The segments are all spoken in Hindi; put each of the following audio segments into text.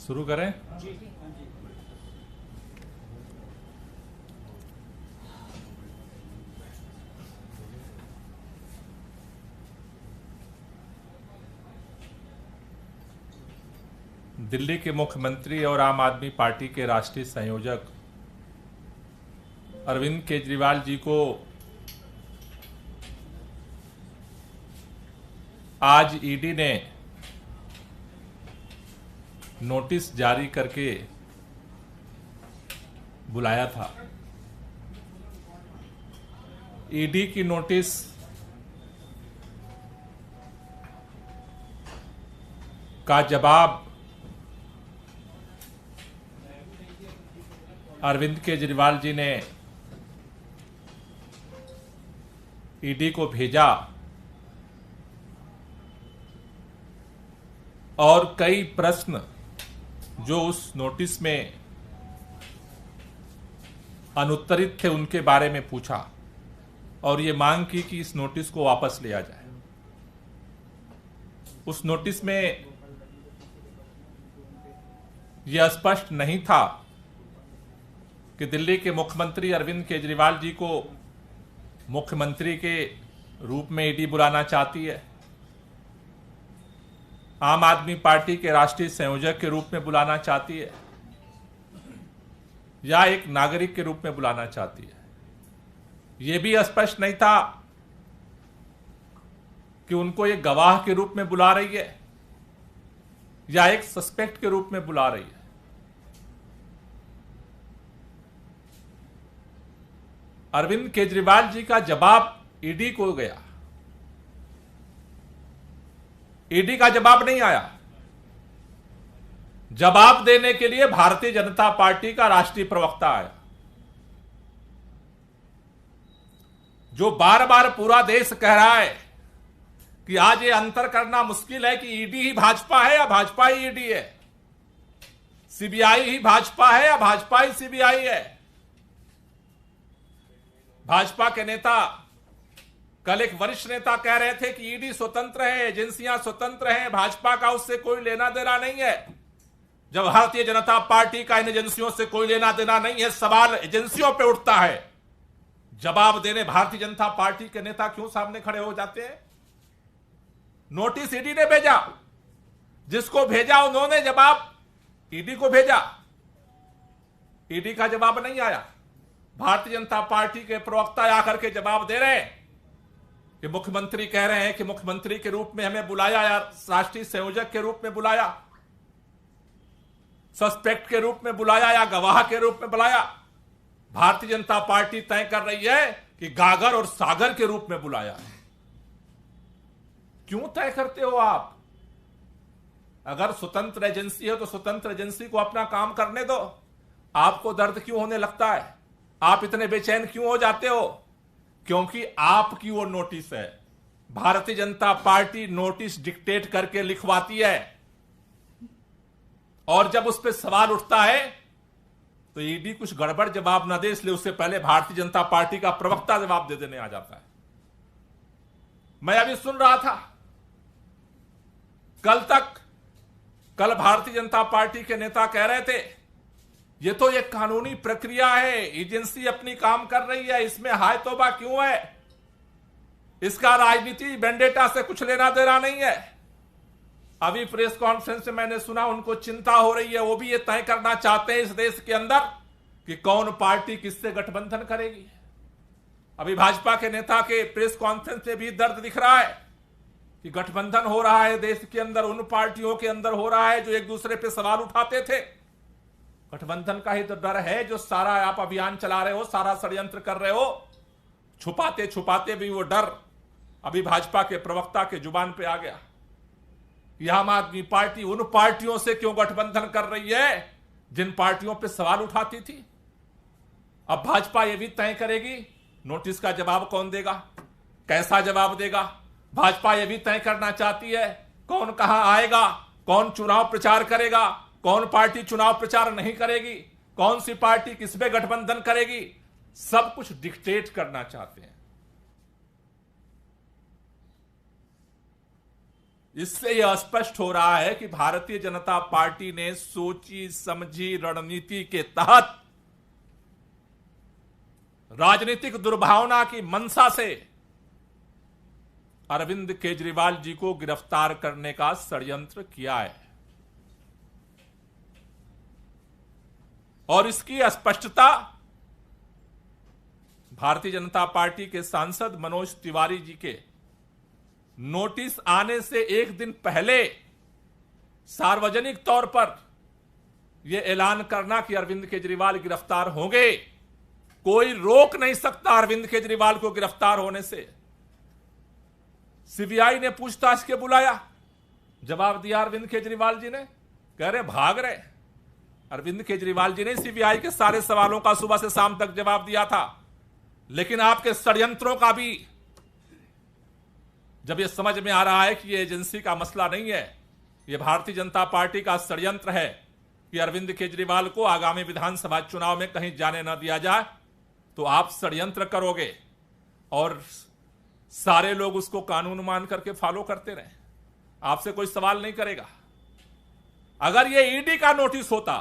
शुरू करें। दिल्ली के मुख्यमंत्री और आम आदमी पार्टी के राष्ट्रीय संयोजक अरविंद केजरीवाल जी को आज ईडी ने नोटिस जारी करके बुलाया था। ईडी की नोटिस का जवाब अरविंद केजरीवाल जी ने ईडी को भेजा और कई प्रश्न जो उस नोटिस में अनुत्तरित थे उनके बारे में पूछा और ये मांग की कि इस नोटिस को वापस लिया जाए। उस नोटिस में यह स्पष्ट नहीं था कि दिल्ली के मुख्यमंत्री अरविंद केजरीवाल जी को मुख्यमंत्री के रूप में ईडी बुलाना चाहती है, आम आदमी पार्टी के राष्ट्रीय संयोजक के रूप में बुलाना चाहती है या एक नागरिक के रूप में बुलाना चाहती है। यह भी स्पष्ट नहीं था कि उनको एक गवाह के रूप में बुला रही है या एक सस्पेक्ट के रूप में बुला रही है। अरविंद केजरीवाल जी का जवाब ईडी को गया, ईडी का जवाब नहीं आया। जवाब देने के लिए भारतीय जनता पार्टी का राष्ट्रीय प्रवक्ता आया, जो बार बार पूरा देश कह रहा है कि आज ये अंतर करना मुश्किल है कि ईडी ही भाजपा है या भाजपा ही ईडी है, सीबीआई ही भाजपा है या भाजपा ही सीबीआई है। भाजपा के नेता, कल एक वरिष्ठ नेता कह रहे थे कि ईडी स्वतंत्र है, एजेंसियां स्वतंत्र हैं, भाजपा का उससे कोई लेना देना नहीं है। जब भारतीय जनता पार्टी का इन एजेंसियों से कोई लेना देना नहीं है, सवाल एजेंसियों पे उठता है। जवाब देने भारतीय जनता पार्टी के नेता क्यों सामने खड़े हो जाते हैं? नोटिस ईडी ने भेजा, जिसको भेजा उन्होंने जवाब ईडी को भेजा, ईडी का जवाब नहीं आया। भारतीय जनता पार्टी के प्रवक्ता आकर के जवाब दे रहे हैं कि मुख्यमंत्री कह रहे हैं कि मुख्यमंत्री के रूप में हमें बुलाया या राष्ट्रीय संयोजक के रूप में बुलाया, सस्पेक्ट के रूप में बुलाया या गवाह के रूप में बुलाया। भारतीय जनता पार्टी तय कर रही है कि गागर और सागर के रूप में बुलाया है। क्यों तय करते हो आप? अगर स्वतंत्र एजेंसी है तो स्वतंत्र एजेंसी को अपना काम करने दो। आपको दर्द क्यों होने लगता है? आप इतने बेचैन क्यों हो जाते हो? क्योंकि आपकी वो नोटिस है। Bharatiya Janata party notice dictate करके लिखवाती है और जब उस पर सवाल उठता है तो ईडी कुछ गड़बड़ जवाब ना दे, इसलिए उससे पहले भारतीय जनता पार्टी का प्रवक्ता जवाब दे देने आ जाता है। मैं अभी सुन रहा था, कल भारतीय जनता पार्टी के नेता कह रहे थे ये तो एक कानूनी प्रक्रिया है, एजेंसी अपनी काम कर रही है, इसमें हाय तौबा क्यों है? इसका राजनीति वेंडेटा से कुछ लेना देना नहीं है। अभी प्रेस कॉन्फ्रेंस में मैंने सुना उनको चिंता हो रही है, वो भी ये तय करना चाहते हैं इस देश के अंदर कि कौन पार्टी किससे गठबंधन करेगी। अभी भाजपा के नेता के प्रेस कॉन्फ्रेंस में भी दर्द दिख रहा है कि गठबंधन हो रहा है देश के अंदर, उन पार्टियों के अंदर हो रहा है जो एक दूसरे पे सवाल उठाते थे। गठबंधन का ही तो डर है जो सारा आप अभियान चला रहे हो, सारा षड्यंत्र कर रहे हो। छुपाते छुपाते भी वो डर अभी भाजपा के प्रवक्ता के जुबान पे आ गया। यह आम आदमी पार्टी उन पार्टियों से क्यों गठबंधन कर रही है जिन पार्टियों पे सवाल उठाती थी। अब भाजपा यह भी तय करेगी नोटिस का जवाब कौन देगा, कैसा जवाब देगा। भाजपा यह भी तय करना चाहती है कौन कहां आएगा, कौन चुनाव प्रचार करेगा, कौन पार्टी चुनाव प्रचार नहीं करेगी, कौन सी पार्टी किस पे गठबंधन करेगी। सब कुछ डिक्टेट करना चाहते हैं। इससे यह स्पष्ट हो रहा है कि भारतीय जनता पार्टी ने सोची समझी रणनीति के तहत राजनीतिक दुर्भावना की मंशा से अरविंद केजरीवाल जी को गिरफ्तार करने का षड्यंत्र किया है। और इसकी स्पष्टता भारतीय जनता पार्टी के सांसद मनोज तिवारी जी के नोटिस आने से एक दिन पहले सार्वजनिक तौर पर यह ऐलान करना कि अरविंद केजरीवाल गिरफ्तार होंगे। कोई रोक नहीं सकता अरविंद केजरीवाल को गिरफ्तार होने से। सीबीआई ने पूछताछ के बुलाया, जवाब दिया अरविंद केजरीवाल जी ने, कह रहे भाग रहे। अरविंद केजरीवाल जी ने सीबीआई के सारे सवालों का सुबह से शाम तक जवाब दिया था। लेकिन आपके षड्यंत्रों का भी जब यह समझ में आ रहा है कि यह एजेंसी का मसला नहीं है, यह भारतीय जनता पार्टी का षड्यंत्र है कि अरविंद केजरीवाल को आगामी विधानसभा चुनाव में कहीं जाने न दिया जाए, तो आप षड्यंत्र करोगे और सारे लोग उसको कानून मान करके फॉलो करते रहे। आपसे कोई सवाल नहीं करेगा। अगर यह ईडी का नोटिस होता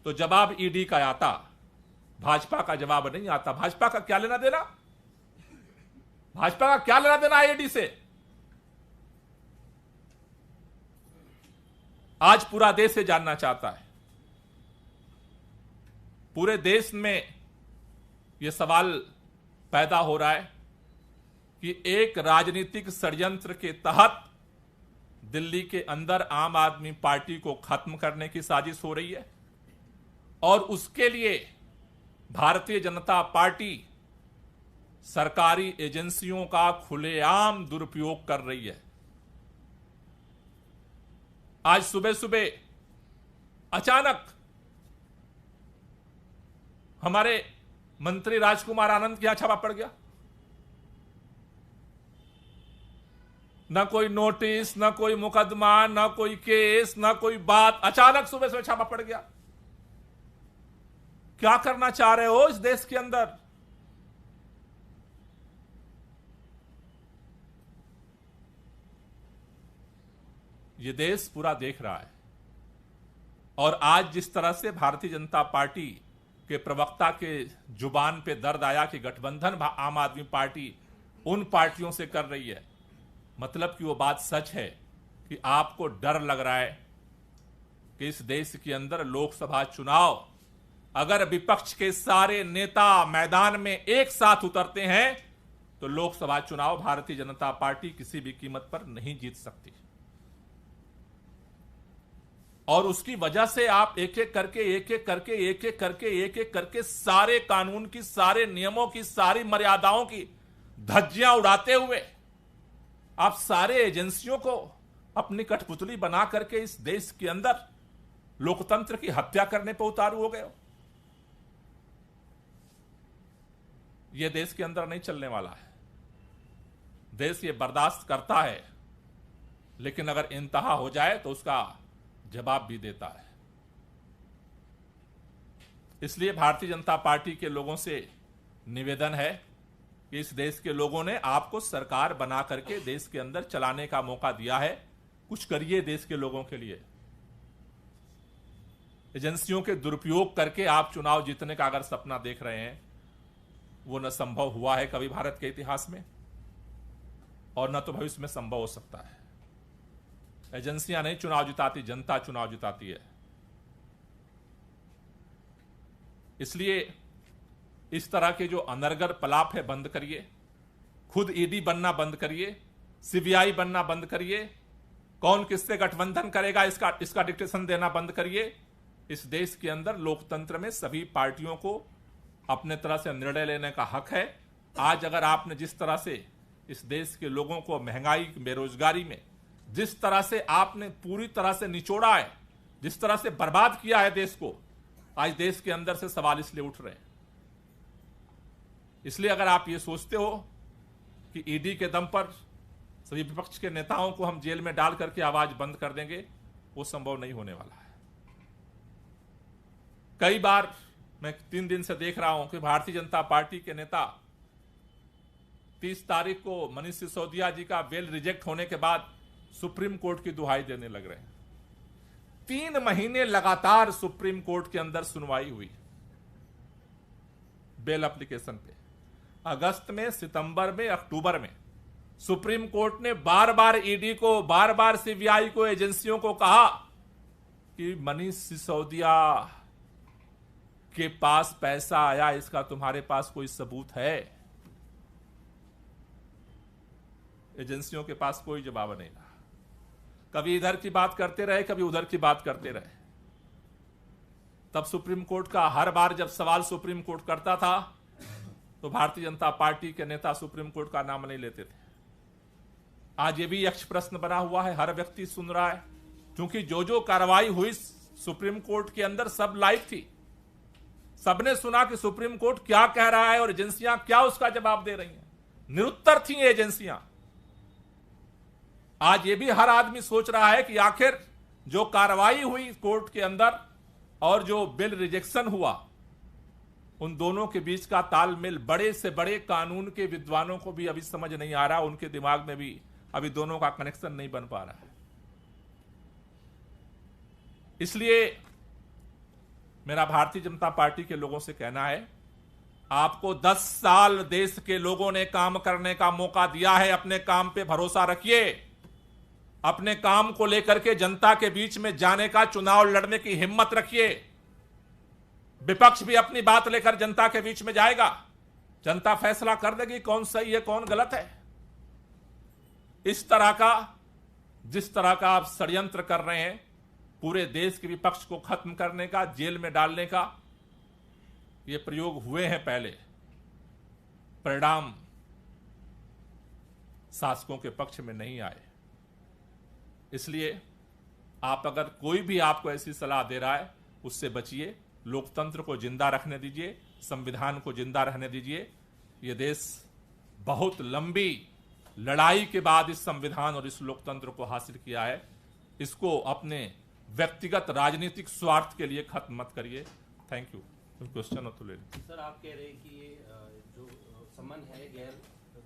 तो जवाब ईडी का आता, भाजपा का जवाब नहीं आता। भाजपा का क्या लेना देना? भाजपा का क्या लेना देना ईडी से? आज पूरा देश ये जानना चाहता है, पूरे देश में यह सवाल पैदा हो रहा है कि एक राजनीतिक षड्यंत्र के तहत दिल्ली के अंदर आम आदमी पार्टी को खत्म करने की साजिश हो रही है और उसके लिए भारतीय जनता पार्टी सरकारी एजेंसियों का खुलेआम दुरुपयोग कर रही है। आज सुबह सुबह अचानक हमारे मंत्री राजकुमार आनंद के यहां छापा पड़ गया। न कोई नोटिस, न कोई मुकदमा, न कोई केस, न कोई बात, अचानक सुबह सुबह छापा पड़ गया। क्या करना चाह रहे हो इस देश के अंदर? ये देश पूरा देख रहा है। और आज जिस तरह से भारतीय जनता पार्टी के प्रवक्ता के जुबान पे दर्द आया कि गठबंधन आम आदमी पार्टी उन पार्टियों से कर रही है, मतलब कि वो बात सच है कि आपको डर लग रहा है कि इस देश के अंदर लोकसभा चुनाव अगर विपक्ष के सारे नेता मैदान में एक साथ उतरते हैं तो लोकसभा चुनाव भारतीय जनता पार्टी किसी भी कीमत पर नहीं जीत सकती। और उसकी वजह से आप एक एक करके सारे कानून की, सारे नियमों की, सारी मर्यादाओं की धज्जियां उड़ाते हुए आप सारे एजेंसियों को अपनी कठपुतली बना करके इस देश के अंदर लोकतंत्र की हत्या करने पर उतारू हो गए हो। यह देश के अंदर नहीं चलने वाला है। देश ये बर्दाश्त करता है, लेकिन अगर इंतहा हो जाए तो उसका जवाब भी देता है। इसलिए भारतीय जनता पार्टी के लोगों से निवेदन है कि इस देश के लोगों ने आपको सरकार बना करके देश के अंदर चलाने का मौका दिया है, कुछ करिए देश के लोगों के लिए। एजेंसियों के दुरुपयोग करके आप चुनाव जीतने का अगर सपना देख रहे हैं, वो न संभव हुआ है कभी भारत के इतिहास में और न तो भविष्य में संभव हो सकता है। एजेंसियां नहीं चुनाव जिताती, जनता चुनाव जिताती है। इसलिए इस तरह के जो अनर्गल पलाप है बंद करिए, खुद ईडी बनना बंद करिए, सीबीआई बनना बंद करिए, कौन किससे गठबंधन करेगा इसका डिक्टेशन देना बंद करिए। इस देश के अंदर लोकतंत्र में सभी पार्टियों को अपने तरह से निर्णय लेने का हक है। आज अगर आपने जिस तरह से इस देश के लोगों को महंगाई, बेरोजगारी में जिस तरह से आपने पूरी तरह से निचोड़ा है, जिस तरह से बर्बाद किया है देश को, आज देश के अंदर से सवाल इसलिए उठ रहे हैं। इसलिए अगर आप ये सोचते हो कि ईडी के दम पर सभी विपक्ष के नेताओं को हम जेल में डाल करके आवाज बंद कर देंगे, वो संभव नहीं होने वाला है। कई बार मैं 3 दिन से देख रहा हूं कि भारतीय जनता पार्टी के नेता 30 तारीख को मनीष सिसोदिया जी का बेल रिजेक्ट होने के बाद सुप्रीम कोर्ट की दुहाई देने लग रहे हैं। 3 महीने लगातार सुप्रीम कोर्ट के अंदर सुनवाई हुई बेल एप्लीकेशन पे। अगस्त में, सितंबर में, अक्टूबर में सुप्रीम कोर्ट ने बार बार ईडी को, बार बार सीबीआई को, एजेंसियों को कहा कि मनीष सिसोदिया के पास पैसा आया, इसका तुम्हारे पास कोई सबूत है? एजेंसियों के पास कोई जवाब नहीं रहा। कभी इधर की बात करते रहे, कभी उधर की बात करते रहे। तब सुप्रीम कोर्ट का हर बार जब सवाल सुप्रीम कोर्ट करता था तो भारतीय जनता पार्टी के नेता सुप्रीम कोर्ट का नाम नहीं लेते थे। आज ये भी यक्ष प्रश्न बना हुआ है, हर व्यक्ति सुन रहा है, क्योंकि जो जो कार्रवाई हुई सुप्रीम कोर्ट के अंदर सब लाइव थी। सबने सुना कि सुप्रीम कोर्ट क्या कह रहा है और एजेंसियां क्या उसका जवाब दे रही हैं। निरुत्तर थी एजेंसियां। आज ये भी हर आदमी सोच रहा है कि आखिर जो कार्रवाई हुई कोर्ट के अंदर और जो बिल रिजेक्शन हुआ, उन दोनों के बीच का तालमेल बड़े से बड़े कानून के विद्वानों को भी अभी समझ नहीं आ रहा। उनके दिमाग में भी अभी दोनों का कनेक्शन नहीं बन पा रहा है। इसलिए मेरा भारतीय जनता पार्टी के लोगों से कहना है, आपको 10 साल देश के लोगों ने काम करने का मौका दिया है। अपने काम पे भरोसा रखिए। अपने काम को लेकर के जनता के बीच में जाने का, चुनाव लड़ने की हिम्मत रखिए। विपक्ष भी अपनी बात लेकर जनता के बीच में जाएगा। जनता फैसला कर देगी कौन सही है, कौन गलत है। इस तरह का, जिस तरह का आप षड्यंत्र कर रहे हैं पूरे देश के विपक्ष को खत्म करने का, जेल में डालने का, ये प्रयोग हुए हैं पहले, परिणाम शासकों के पक्ष में नहीं आए। इसलिए आप, अगर कोई भी आपको ऐसी सलाह दे रहा है, उससे बचिए। लोकतंत्र को जिंदा रखने दीजिए, संविधान को जिंदा रहने दीजिए। ये देश बहुत लंबी लड़ाई के बाद इस संविधान और इस लोकतंत्र को हासिल किया है। इसको अपने व्यक्तिगत राजनीतिक स्वार्थ के लिए खत्म मत करिए। Thank you. क्वेश्चन हो तो ले लीजिए। सर, आप कह रहे हैं कि ये जो सम्मान है गैर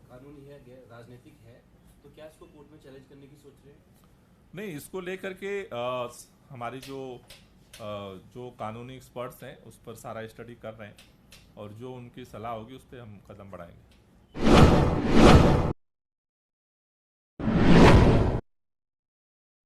कानूनी है, गैर राजनीतिक है, तो क्या इसको कोर्ट में चैलेंज करने की सोच रहे हैं? नहीं, इसको लेकर के हमारी जो कानूनी एक्सपर्ट्स हैं उस पर सारा स्टडी कर रहे हैं और जो उनकी सलाह होगी उस पर हम कदम बढ़ाएंगे।